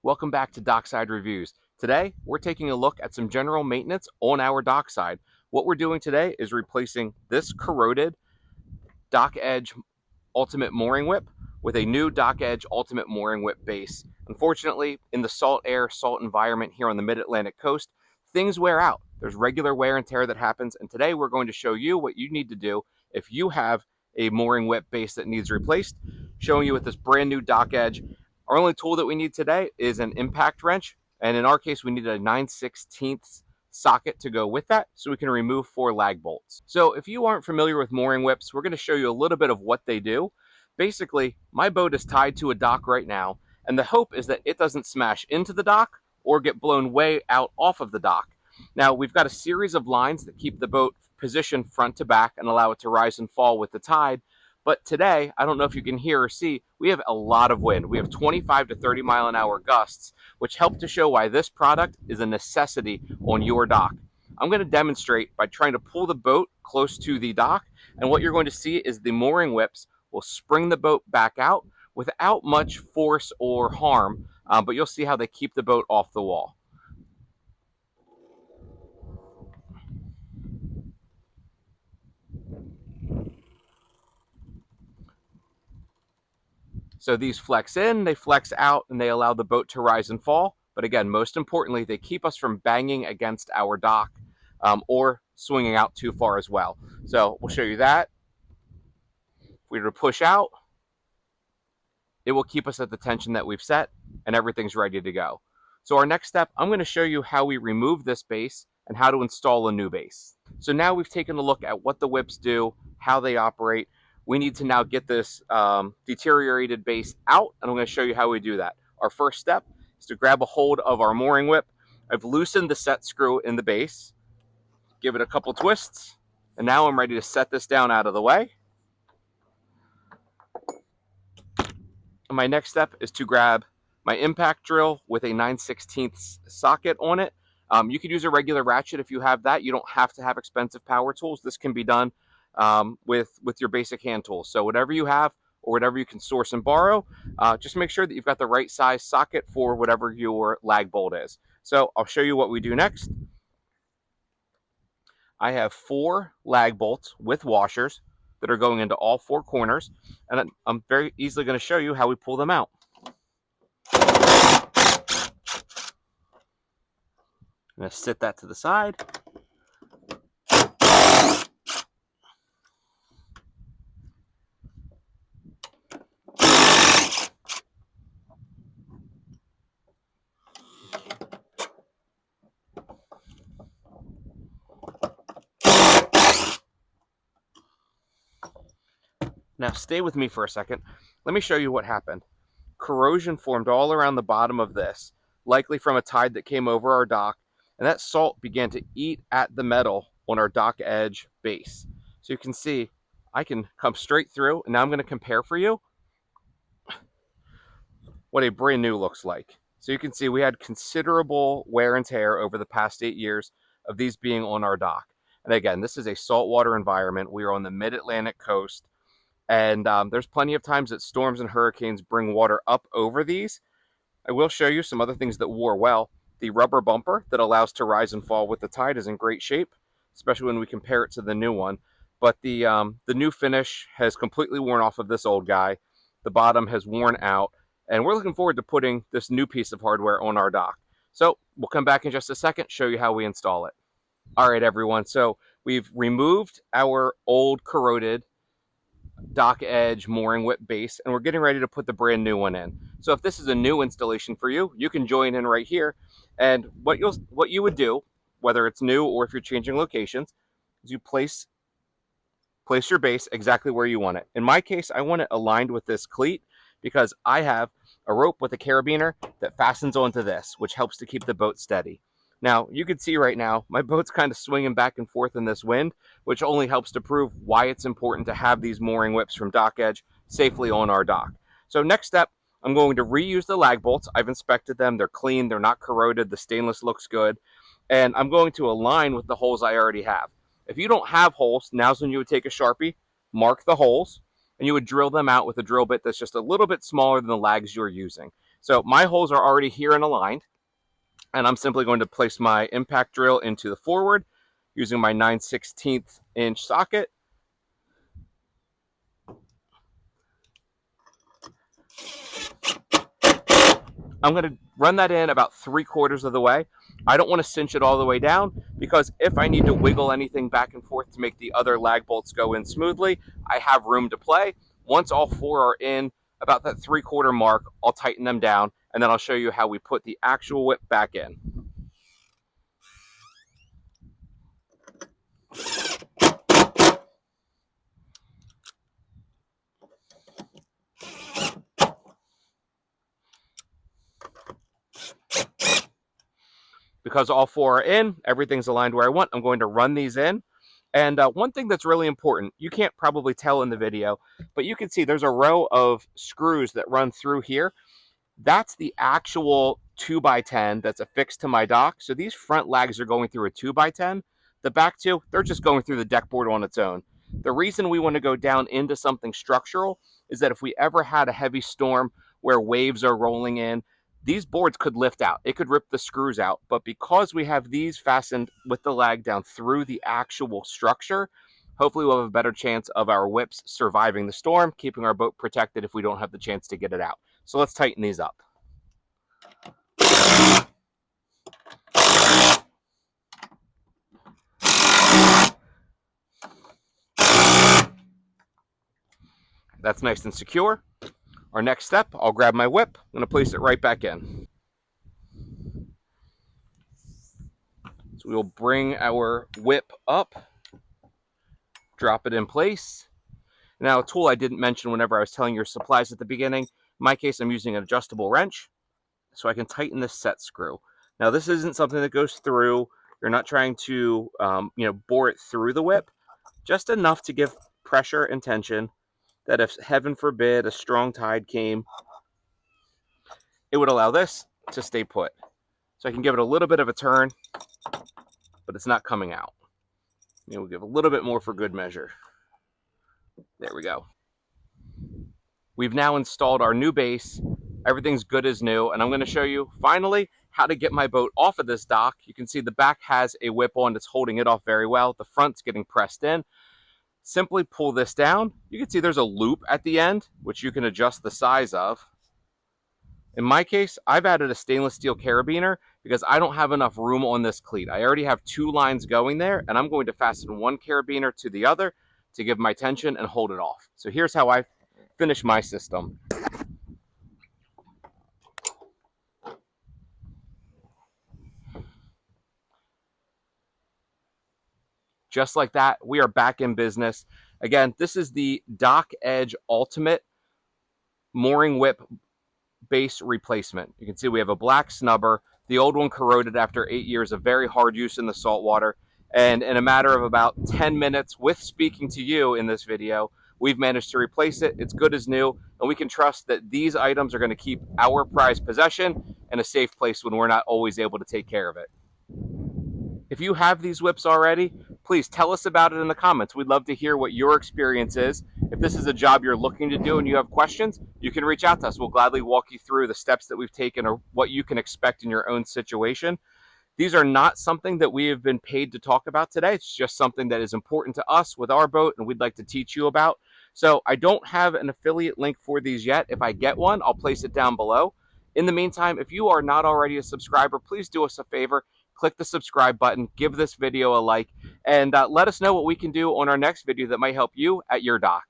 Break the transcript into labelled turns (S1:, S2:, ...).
S1: Welcome back to Dockside Reviews. Today, we're taking a look at some general maintenance on our dockside. What we're doing today is replacing this corroded Dock Edge Ultimate Mooring Whip with a new Dock Edge Ultimate Mooring Whip base. Unfortunately, in the salt air, salt environment here on the Mid-Atlantic coast, things wear out. There's regular wear and tear that happens, and today we're going to show you what you need to do if you have a mooring whip base that needs replaced, showing you with this brand new Dock Edge. Our only tool that we need today is an impact wrench, and in our case, we need a 9/16 socket to go with that so we can remove 4 lag bolts. So if you aren't familiar with mooring whips, we're going to show you a little bit of what they do. Basically, my boat is tied to a dock right now, and the hope is that it doesn't smash into the dock or get blown way out off of the dock. Now, we've got a series of lines that keep the boat positioned front to back and allow it to rise and fall with the tide. But today, I don't know if you can hear or see, we have a lot of wind. We have 25 to 30 mile an hour gusts, which help to show why this product is a necessity on your dock. I'm going to demonstrate by trying to pull the boat close to the dock, and what you're going to see is the mooring whips will spring the boat back out without much force or harm, but you'll see how they keep the boat off the wall. So these flex in, they flex out, and they allow the boat to rise and fall. But again, most importantly, they keep us from banging against our dock or swinging out too far as well. So we'll show you that. If we were to push out, it will keep us at the tension that we've set, and everything's ready to go. So our next step, I'm going to show you how we remove this base and how to install a new base. So now we've taken a look at what the whips do, how they operate. We need to now get this deteriorated base out, and I'm going to show you how we do that. Our first step is to grab a hold of our mooring whip. I've loosened the set screw in the base, give it a couple twists, and now I'm ready to set this down out of the way. And my next step is to grab my impact drill with a 9/16 socket on it. You could use a regular ratchet if you have that. You don't have to have expensive power tools. This can be done with your basic hand tools. So whatever you have or whatever you can source and borrow, just make sure that you've got the right size socket for whatever your lag bolt is. So I'll show you what we do next. I have 4 lag bolts with washers that are going into all 4 corners, and I'm very easily going to show you how we pull them out. I'm going to sit that to the side. Now stay with me for a second. Let me show you what happened. Corrosion formed all around the bottom of this, likely from a tide that came over our dock, and that salt began to eat at the metal on our dock edge base. So you can see I can come straight through, and now I'm going to compare for you what a brand new looks like. So you can see we had considerable wear and tear over the past 8 years of these being on our dock. And again, this is a saltwater environment. We are on the Mid-Atlantic coast, and there's plenty of times that storms and hurricanes bring water up over these. I will show you some other things that wore well. The rubber bumper that allows to rise and fall with the tide is in great shape, especially when we compare it to the new one. But the new finish has completely worn off of this old guy. The bottom has worn out, and we're looking forward to putting this new piece of hardware on our dock. So we'll come back in just a second, show you how we install it. All right, everyone. So we've removed our old corroded dock edge mooring whip base, and we're getting ready to put the brand new one in. So if this is a new installation for you, you can join in right here. And what you would do, whether it's new or if you're changing locations, is you place your base exactly where you want it. In my case, I want it aligned with this cleat because I have a rope with a carabiner that fastens onto this, which helps to keep the boat steady. Now, you can see right now, my boat's kind of swinging back and forth in this wind, which only helps to prove why it's important to have these mooring whips from Dock Edge safely on our dock. So next step, I'm going to reuse the lag bolts. I've inspected them. They're clean. They're not corroded. The stainless looks good. And I'm going to align with the holes I already have. If you don't have holes, now's when you would take a Sharpie, mark the holes, and you would drill them out with a drill bit that's just a little bit smaller than the lags you're using. So my holes are already here and aligned, and I'm simply going to place my impact drill into the forward using my 9/16 inch socket. I'm going to run that in about 3/4 of the way. I don't want to cinch it all the way down, because if I need to wiggle anything back and forth to make the other lag bolts go in smoothly, I have room to play. Once all 4 are in about that 3/4 mark, I'll tighten them down, and then I'll show you how we put the actual whip back in. Because all 4 are in, everything's aligned where I want, I'm going to run these in. And one thing that's really important, you can't probably tell in the video, but you can see there's a row of screws that run through here. That's the actual 2x10 that's affixed to my dock. So these front lags are going through a 2x10. The back two, they're just going through the deck board on its own. The reason we want to go down into something structural is that if we ever had a heavy storm where waves are rolling in, these boards could lift out. It could rip the screws out. But because we have these fastened with the lag down through the actual structure, hopefully we'll have a better chance of our whips surviving the storm, keeping our boat protected if we don't have the chance to get it out. So let's tighten these up. That's nice and secure. Our next step, I'll grab my whip. I'm going to place it right back in. So we'll bring our whip up, drop it in place. Now, a tool I didn't mention whenever I was telling your supplies at the beginning. In my case, I'm using an adjustable wrench so I can tighten this set screw. Now, this isn't something that goes through. You're not trying to bore it through the whip, just enough to give pressure and tension that if, heaven forbid, a strong tide came, it would allow this to stay put. So I can give it a little bit of a turn, but it's not coming out. We'll give a little bit more for good measure. There we go. We've now installed our new base. Everything's good as new, and I'm going to show you finally how to get my boat off of this dock. You can see the back has a whip on that's holding it off very well. The front's getting pressed in. Simply pull this down. You can see there's a loop at the end, which you can adjust the size of. In my case, I've added a stainless steel carabiner because I don't have enough room on this cleat. I already have 2 lines going there, and I'm going to fasten one carabiner to the other to give my tension and hold it off. So here's how I finish my system. Just like that, we are back in business. Again, this is the Dock Edge Ultimate mooring whip base replacement. You can see we have a black snubber. The old one corroded after 8 years of very hard use in the saltwater. And in a matter of about 10 minutes with speaking to you in this video, we've managed to replace it. It's good as new, and we can trust that these items are going to keep our prized possession in a safe place when we're not always able to take care of it. If you have these whips already, please tell us about it in the comments. We'd love to hear what your experience is. If this is a job you're looking to do and you have questions, you can reach out to us. We'll gladly walk you through the steps that we've taken or what you can expect in your own situation. These are not something that we have been paid to talk about today. It's just something that is important to us with our boat and we'd like to teach you about. So I don't have an affiliate link for these yet. If I get one, I'll place it down below. In the meantime, if you are not already a subscriber, please do us a favor. Click the subscribe button, give this video a like, and let us know what we can do on our next video that might help you at your dock.